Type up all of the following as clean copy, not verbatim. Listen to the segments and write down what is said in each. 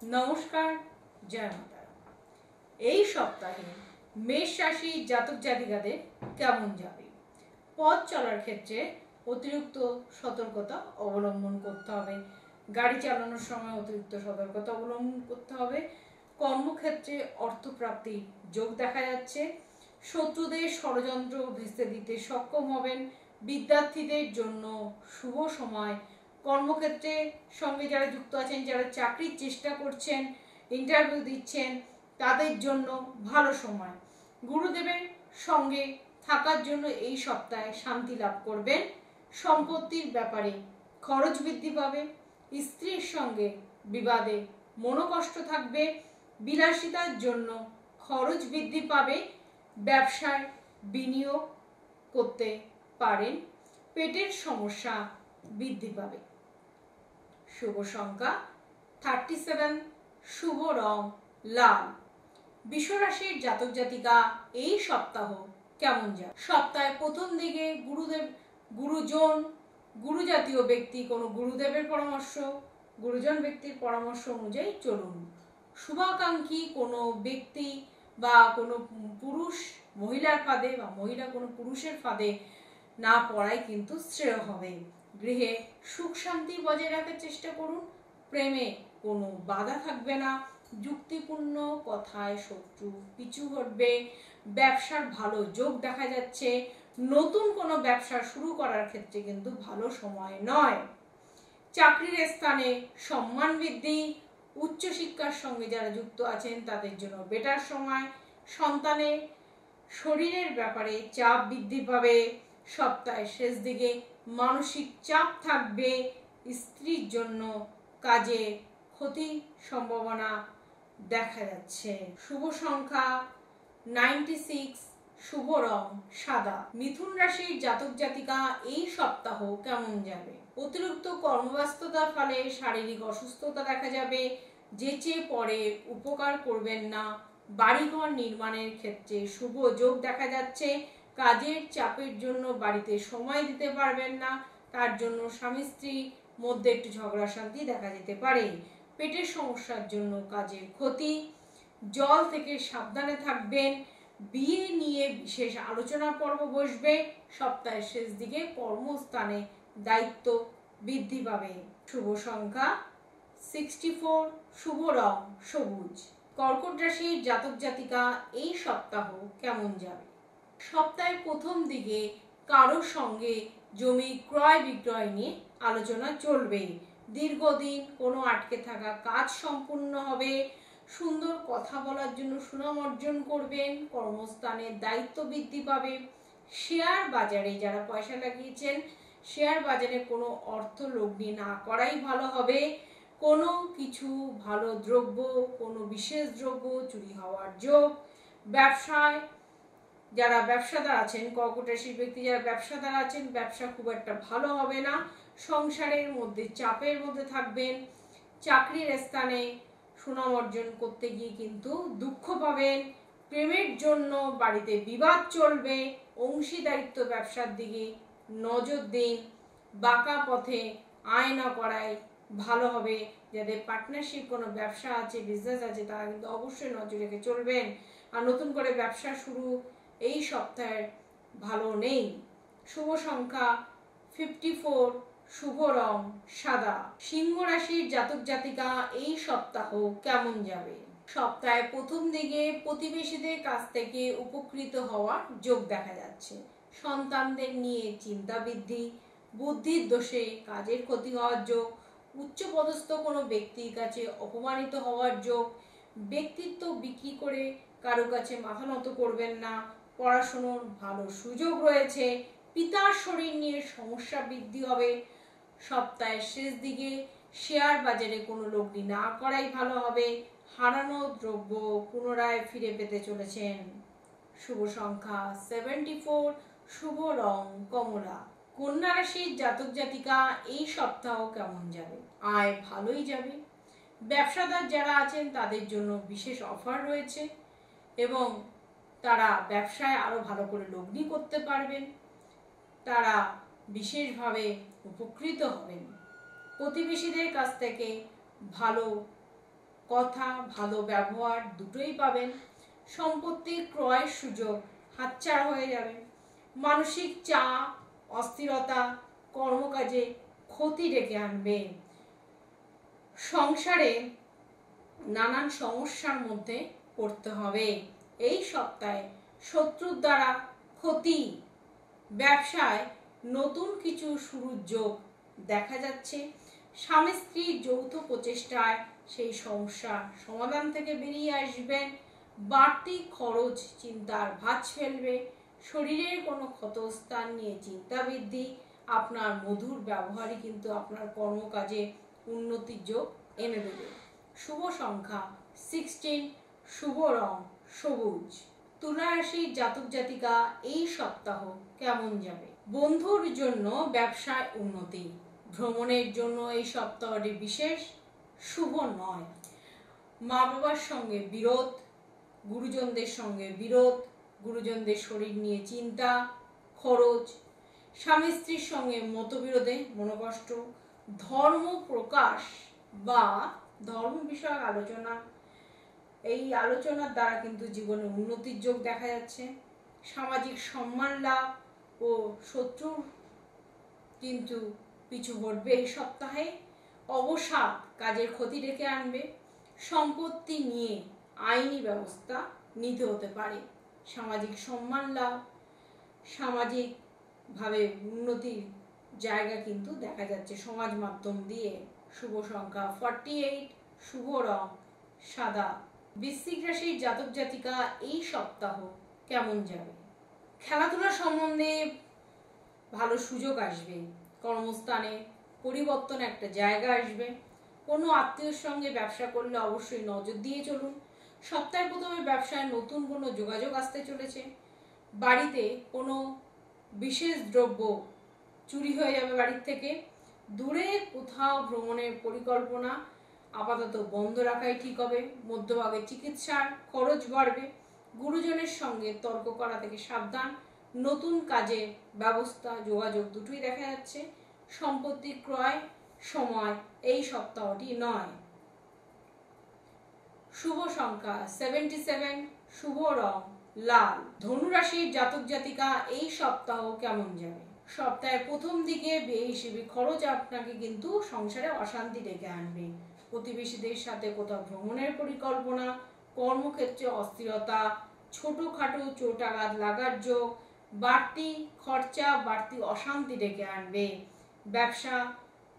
নমস্কার, জয় মাতা। এই সপ্তাহে মেষ রাশি জাতক জাতিকাদের কেমন যাবে? পথ চলার ক্ষেত্রে অতিরিক্ত সতর্কতা অবলম্বন করতে হবে। গাড়ি চালানোর সময় অতিরিক্ত সতর্কতা অবলম্বন করতে হবে। কর্মক্ষেত্রে অর্থপ্রাপ্তির যোগ দেখা যাচ্ছে। শত্রুদের ষড়যন্ত্র ভেস্তে দিতে সক্ষম হবেন। বিদ্যার্থীদের জন্য শুভ সময়। কর্মক্ষেত্রে সঙ্গে যারা যুক্ত আছেন, যারা চাকরির চেষ্টা করছেন, ইন্টারভিউ দিচ্ছেন, তাদের জন্য ভালো সময়। গুরুদেবের সঙ্গে থাকার জন্য এই সপ্তাহে শান্তি লাভ করবেন। সম্পত্তির ব্যাপারে খরচ বৃদ্ধি পাবে। স্ত্রীর সঙ্গে বিবাদে মনোকষ্ট থাকবে। বিলাসিতার জন্য খরচ বৃদ্ধি পাবে। ব্যবসায় বিনিয়োগ করতে পারেন। পেটের সমস্যা বৃদ্ধি পাবে। শুভ সংখ্যা 37, শুভ রং লাল। বৃষরাশির জাতক জাতিকা এই সপ্তাহ কেমন যায়? সপ্তাহে প্রথম দিকে গুরু জাতীয় ব্যক্তি, কোনো গুরুদেবের পরামর্শ, গুরুজন ব্যক্তির পরামর্শ অনুযায়ী চলুন। শুভাকাঙ্ক্ষী কোনো ব্যক্তি বা কোনো পুরুষ মহিলার ফাঁদে বা মহিলা কোনো পুরুষের ফাঁদে না পড়াই কিন্তু শ্রেয় হবে। গৃহে সুখ শান্তি বজায় রাখার চেষ্টা করুন। প্রেমে কোনো বাধা থাকবে না। যুক্তিপূর্ণ কথায় শত্রু পিছু হটবে। ব্যবসার ভালো যোগ দেখা যাচ্ছে। নতুন কোনো ব্যবসা শুরু করার ক্ষেত্রে কিন্তু ভালো সময় নয়। চাকরির স্থানে সম্মান বৃদ্ধি। উচ্চশিক্ষার সঙ্গে যারা যুক্ত আছেন তাদের জন্য বেটার সময়। সন্তানের শরীরের ব্যাপারে চাপ বৃদ্ধি পাবে। সপ্তাহের শেষ দিকে মানসিক চাপ থাকবে। স্ত্রীর জন্য কাজে ক্ষতি সম্ভাবনা দেখা যাচ্ছে। শুভ সংখ্যা 96, শুভ রং সাদা। মিথুন রাশির জাতক জাতিকা এই সপ্তাহ কেমন যাবে? অতিরিক্ত কর্মব্যস্ততার ফলে শারীরিক অসুস্থতা দেখা যাবে। যেচে পরে উপকার করবেন না। বাড়িঘর নির্মাণের ক্ষেত্রে শুভ যোগ দেখা যাচ্ছে। কাজের চাপের জন্য বাড়িতে সময় দিতে পারবেন না। তার জন্য স্বামী স্ত্রীর মধ্যে একটু ঝগড়া শান্তি দেখা যেতে পারে। পেটের সমস্যার জন্য কাজের ক্ষতি। জল থেকে সাবধানে থাকবেন। বিয়ে নিয়ে বিশেষ আলোচনা পর্ব বসবে। সপ্তাহের শেষ দিকে কর্মস্থানে দায়িত্ব বৃদ্ধি পাবে। শুভ সংখ্যা 64, শুভ রং সবুজ। কর্কট রাশির জাতক জাতিকা এই সপ্তাহ কেমন যাবে? সপ্তাহের প্রথম দিকে কারোর সঙ্গে জমি ক্রয় বিক্রয় নিয়ে আলোচনা চলবে। দীর্ঘদিন কোনো আটকে থাকা কাজ সম্পূর্ণ হবে। সুন্দর কথা বলার জন্য সুনাম অর্জন করবেন। কর্মস্থানে দায়িত্ব বৃদ্ধি পাবে। শেয়ার বাজারে যারা পয়সা লাগিয়েছেন, শেয়ার বাজারে কোনো অর্থ লগ্নি না করাই ভালো হবে। কোনো কিছু ভালো দ্রব্য, কোনো বিশেষ দ্রব্য চুরি হওয়ার যোগ। ব্যবসায় যারা ব্যবসাদার আছেন, কর্কট রাশির ব্যক্তি যারা ব্যবসাদার আছেন, ব্যবসা খুব একটা ভালো হবে না। সংসারের মধ্যে চাপের মধ্যে থাকবেন। চাকরির স্থানে সুনাম অর্জন করতে গিয়ে কিন্তু দুঃখ পাবেন। প্রেমের জন্য বাড়িতে বিবাদ চলবে। অংশীদারিত্ব ব্যবসার দিকে নজর দিন। বাঁকা পথে আয় না করাই ভালো হবে। যাদের পার্টনারশিপ কোনো ব্যবসা আছে, বিজনেস আছে, তারা কিন্তু অবশ্যই নজর রেখে চলবেন। আর নতুন করে ব্যবসা শুরু এই সপ্তাহে ভালো নেই। শুভ সংখ্যা 54, শুভ রং সাদা। সিংহ রাশির জাতক জাতিকা এই সপ্তাহ কেমন যাবে? সপ্তাহে প্রথম দিকে প্রতিবেশীদের কাছ থেকে উপকৃত হওয়ার যোগ দেখা যাচ্ছে। সন্তানদের নিয়ে চিন্তা বৃদ্ধি। বুদ্ধির দোষে কাজের ক্ষতি হওয়ার যোগ। উচ্চপদস্থ কোনো ব্যক্তির কাছে অপমানিত হওয়ার যোগ। ব্যক্তিত্ব বিক্রি করে কারো কাছে মাথা নত করবেন না। পড়াশোনার ভালো সুযোগ রয়েছে। পিতার শরীর নিয়ে সমস্যা বৃদ্ধি হবে। সপ্তাহের শেষ দিকে শেয়ার বাজারে কোনো লগ্নি না করাই ভালো হবে। হারানো দ্রব্য পুনরায় ফিরে পেতে চলেছেন। শুভ সংখ্যা 74, শুভ রং কমলা। কন্যা রাশির জাতক জাতিকা এই সপ্তাহ কেমন যাবে? আয় ভালোই যাবে। ব্যবসাদার যারা আছেন তাদের জন্য বিশেষ অফার রয়েছে এবং তারা ব্যবসায় আরো ভালো করে লগ্নি করতে পারবেন। তারা বিশেষভাবে উপকৃত হবেন। প্রতিবেশীদের কাছ থেকে ভালো কথা, ভালো ব্যবহার দুটোই পাবেন। সম্পত্তির ক্রয়ের সুযোগ হাতছাড়া হয়ে যাবে। মানসিক চাপ, অস্থিরতা কর্মকাজে ক্ষতি ডেকে আনবে। সংসারে নানান সমস্যার মধ্যে পড়তে হবে। এই সপ্তাহে শত্রুর দ্বারা ক্ষতি, ব্যবসায় নতুন কিছু শুরুর যোগ দেখা যাচ্ছে। স্বামী স্ত্রীর যৌথ প্রচেষ্টায় সেই সমস্যা সমাধান থেকে বেরিয়ে আসবেন। বাড়তি খরচ চিন্তার ভাঁজ ফেলবে। শরীরের কোনো ক্ষতস্থান নিয়ে চিন্তা বৃদ্ধি। আপনার মধুর ব্যবহারই কিন্তু আপনার কর্মকাজে উন্নতির যোগ এনে দেবে। শুভ সংখ্যা 16, শুভ রং সবুজ। তুলা রাশির জাতক জাতিকা এই সপ্তাহ কেমন যাবে? বন্ধুর জন্য ব্যবসায় উন্নতি। ভ্রমণের জন্য এই সপ্তাহটি বিশেষ শুভ নয়। মা বাবার সঙ্গে বিরোধ, গুরুজনদের সঙ্গে বিরোধ, গুরুজনদের শরীর নিয়ে চিন্তা, খরচ, স্বামী স্ত্রীর সঙ্গে মতবিরোধে মনোকষ্ট, ধর্ম প্রকাশ বা ধর্ম বিষয়ক আলোচনা, এই আলোচনার দ্বারা কিন্তু জীবনে উন্নতির যোগ দেখা যাচ্ছে। সামাজিক সম্মান লাভ ও শত্রু কিন্তু পিছু হটবে এই সপ্তাহে। অবসাদ কাজের ক্ষতি ডেকে আনবে। সম্পত্তি নিয়ে আইনি ব্যবস্থা নিতে হতে পারে। সামাজিক সম্মান লাভ, সামাজিকভাবে উন্নতির জায়গা কিন্তু দেখা যাচ্ছে সমাজ মাধ্যম দিয়ে। শুভ সংখ্যা 48, শুভ রং সাদা। বৃশ্চিক রাশির জাতক জাতিকা এই সপ্তাহ কেমন যাবে? খেলাধুলা সম্বন্ধে ভালো সুযোগ আসবে। কর্মস্থানে পরিবর্তন একটা জায়গা আসবে। কোনো আত্মীয়র সঙ্গে ব্যবসা করলে অবশ্যই নজর দিয়ে চলুন। সপ্তাহের প্রথমে ব্যবসায় নতুন কোনো যোগাযোগ আসতে চলেছে। বাড়িতে কোনো বিশেষ দ্রব্য চুরি হয়ে যাবে বাড়ির থেকে। দূরে কোথাও ভ্রমণের পরিকল্পনা আপাতত বন্ধ রাখাই ঠিক হবে। মধ্যভাগে চিকিৎসার খরচ বাড়বে। গুরুজনের সঙ্গে তর্ক করা থেকে সাবধান। নতুন কাজে ব্যবস্থা, যোগাযোগ দুটোই দেখা যাচ্ছে। সম্পত্তি ক্রয় সময় এই সপ্তাহটি নয়। শুভ সংখ্যা 77, শুভ রং লাল। ধনু রাশির জাতক জাতিকা এই সপ্তাহ কেমন যাবে? সপ্তাহের প্রথম দিকে ব্যয় হিসেবে খরচ আপনাকে কিন্তু সংসারে অশান্তি ডেকে আনবে। প্রতিবেশীদের সাথে কোথাও ভ্রমণের পরিকল্পনা, কর্মক্ষেত্রে অস্থিরতা, ছোটখাটো চোট আঘাত লাগার যোগ, বাড়তি খরচা, বাড়তি অশান্তি ডেকে আনবে। ব্যবসা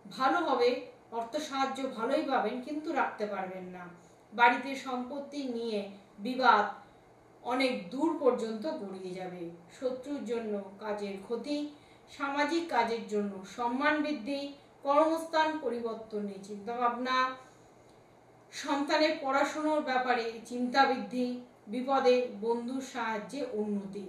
ভালো হবে, অর্থ সাহায্য ভালোই পাবেন, কিন্তু রাখতে পারবেন না। বাড়িতে সম্পত্তি নিয়ে বিবাদ অনেক দূর পর্যন্ত গড়িয়ে যাবে। শত্রুর জন্য কাজের ক্ষতি, সামাজিক কাজের জন্য সম্মান বৃদ্ধি, কর্মস্থান পরিবর্তনে চিন্তা ভাবনা, সন্তানের পড়াশোনার ব্যাপারে চিন্তা বৃদ্ধি, বিপদে বন্ধুর সাহায্যে উন্নতি।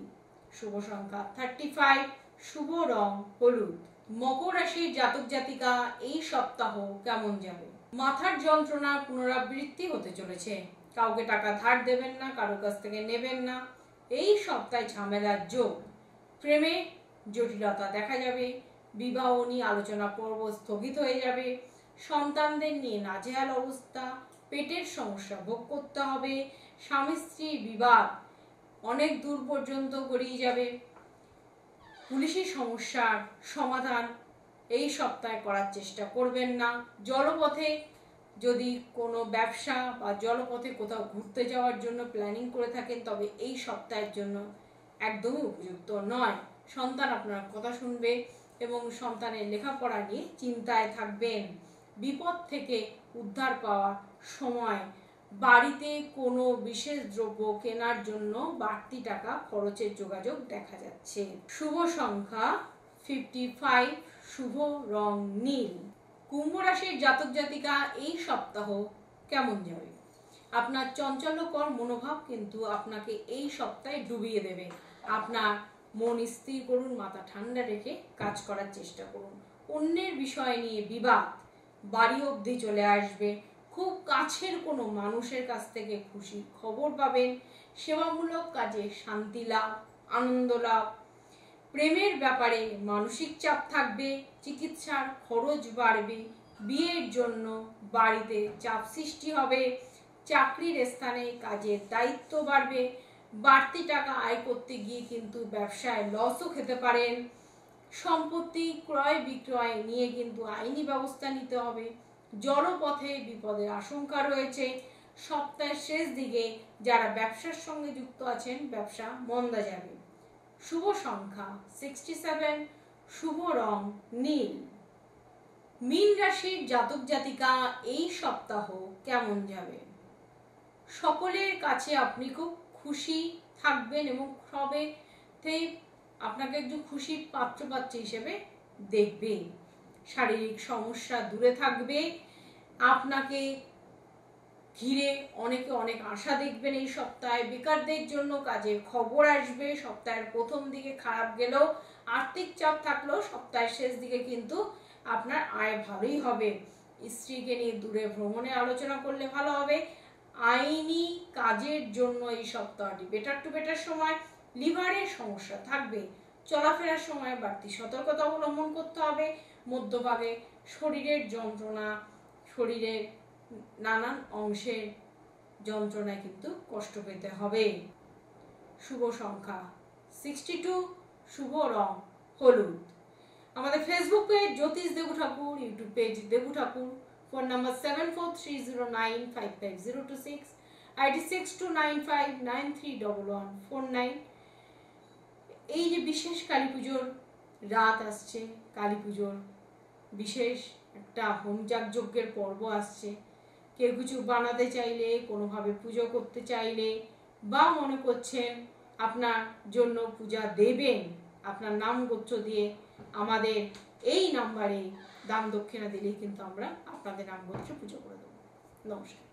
শুভ সংখ্যা 35, শুভ রং হলুদ। মকর রাশির জাতক জাতিকা এই সপ্তাহ কেমন যাবে? মাথার যন্ত্রণার পুনরাবৃত্তি হতে চলেছে। কাউকে টাকা ধার দেবেন না, কারো কাছ থেকে নেবেন না। এই সপ্তাহে ঝামেলার যোগ। প্রেমে জটিলতা দেখা যাবে। বিবাহ নিয়ে আলোচনা পর্ব স্থগিত হয়ে যাবে। সন্তানদের নিয়ে নাজেহাল অবস্থা। পেটের সমস্যা ভোগ করতে হবে। স্বামী স্ত্রীর বিবাদ অনেক দূর পর্যন্ত গড়িয়ে যাবে। পুলিশি সমস্যার সমাধান এই সপ্তাহে করার চেষ্টা করবেন না। জলপথে যদি কোনো ব্যবসা বা জলপথে কোথাও ঘুরতে যাওয়ার জন্য প্ল্যানিং করে থাকেন, তবে এই সপ্তাহের জন্য একদমই উপযুক্ত নয়। সন্তান আপনার কথা শুনবে এবং সন্তানের লেখাপড়া নিয়ে চিন্তায় থাকবেন। বিপদ থেকে উদ্ধার পাওয়ার সময়। বাড়িতে কোনো বিশেষ দ্রব্য কেনার জন্য বাড়তি টাকা খরচের যোগাযোগ দেখা যাচ্ছে। শুভ সংখ্যা 55, শুভ রং নীল। কুম্ভ রাশির জাতক জাতিকা এই সপ্তাহ কেমন যাবে? আপনার চঞ্চলকর মনোভাব কিন্তু আপনাকে এই সপ্তাহে ডুবিয়ে দেবে। আপনার মন স্থির করুন, মাথা ঠান্ডা রেখে কাজ করার চেষ্টা করুন। অন্যের বিষয় নিয়ে বিবাদ বাড়ি অবধি চলে আসবে। খুব কাছের কোনো মানুষের কাছ থেকে খুশি খবর পাবেন। সেবামূলক কাজে শান্তি লাভ, আনন্দ লাভ। প্রেমের ব্যাপারে মানসিক চাপ থাকবে। চিকিৎসার খরচ বাড়বে। বিয়ের জন্য বাড়িতে চাপ সৃষ্টি হবে, চাকরির স্থানে কাজের দায়িত্ব বাড়বে, বাড়তি টাকা আয় করতে গিয়ে কিন্তু ব্যবসায় লসও খেতে পারেন, সম্পত্তি ক্রয় বিক্রয় নিয়ে কিন্তু আইনি ব্যবস্থা নিতে হবে, জলপথে বিপদের আশঙ্কা রয়েছে। সপ্তাহের শেষ দিকে যারা ব্যবসার সঙ্গে যুক্ত আছেন ব্যবসা মন্দা যাবে। শুভ সংখ্যা 67, শুভ রং নীল। মীন রাশির জাতক জাতিকা এই সপ্তাহ কেমন যাবে? সকলের কাছে আপনি খুব খুশি থাকবেন এবং সবেতেই আপনাকে একজন খুশির পাত্রপাত্রী হিসেবে দেখবে। শারীরিক সমস্যা দূরে থাকবে, আপনাকে ঘিরে অনেকে অনেক আশা দেখবেন এই সপ্তাহে। বেকারদের জন্য কাজের খবর আসবে। সপ্তাহের প্রথম দিকে খারাপ গেলেও, আর্থিক চাপ থাকলেও সপ্তাহের শেষ দিকে কিন্তু আপনার আয় ভালোই হবে। স্ত্রীকে নিয়ে দূরে ভ্রমণে আলোচনা করলে ভালো হবে। আইনি কাজের জন্য এই সপ্তাহটি বেটার টু বেটার সময়। লিভারের সমস্যা থাকবে, চলাফেরার সময় বাড়তি সতর্কতা অবলম্বন করতে হবে। মধ্যভাগে শরীরের যন্ত্রণা, শরীরের নানান অংশের যন্ত্রণায় কিন্তু কষ্ট পেতে হবে। শুভ সংখ্যা 62, শুভ রং হলুদ। আমাদের ফেসবুক পেজ জ্যোতিষ দেবু ঠাকুর, ইউটিউব পেজ দেবু ঠাকুর, ফোন নাম্বার 7430955026, আইডি 6295931149। এই যে বিশেষ কালী পুজোর রাত আসছে, কালী পুজোর বিশেষ একটা হোম যজ্ঞের পর্ব আসছে। কেউ কিছু বানাতে চাইলে, কোনোভাবে পুজো করতে চাইলে, বা মনে করছেন আপনার জন্য পূজা দেবেন, আপনার নাম গোত্র দিয়ে আমাদের এই নাম্বারে দান দক্ষিণা দিলেই কিন্তু আমরা আপনাদের নাম গোত্রে পুজো করে দেবো। নমস্কার।